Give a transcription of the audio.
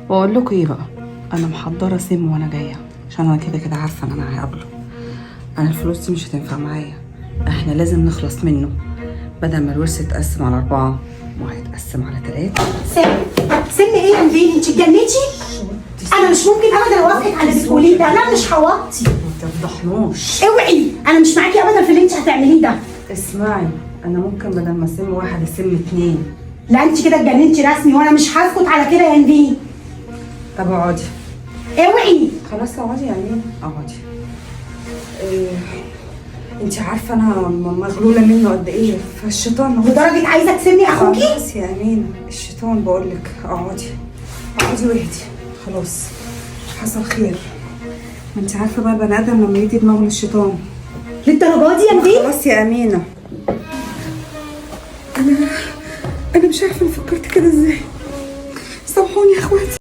واقول لكم ايه بقى، انا محضره سم وانا جايه عشان انا كده كده عارفه ان انا هقابله. انا الفلوس دي مش هتنفع معايا، احنا لازم نخلص منه. بدل ما الورث يتقسم على 4 وهيتقسم على 3. سن ايه يا نبيل؟ انت اتجننتي؟ انا مش ممكن ابدا اوافقك على اللي بتقوليه ده، انا مش هوطي. ما تفضحنوش. اوعي، انا مش معاكي ابدا في اللي انت هتعمليه ده. اسمعي، انا ممكن بدل ما اسم واحد اسم 2. لا انت كده اتجننتي رسمي، وانا مش هسكت على كده يا نبيل. طب اقعدي. اوعي. خلاص اقعدي يا مين، اقعدي. انت عارفه انا مغلوله منه قد ايه، فالشيطان لدرجه عايزه تسمي اخوكي؟ خلاص يا امينه، الشيطان بقول لك اقعدي اقعدي واهدي. خلاص حصل خير. ما انت عارفه بقى البني ادم لما يدي دماغه للشيطان. للدرجه دي يا نبيل؟ خلاص يا امينه. انا مش عارفه انا فكرت كده ازاي. سامحوني يا اخواتي.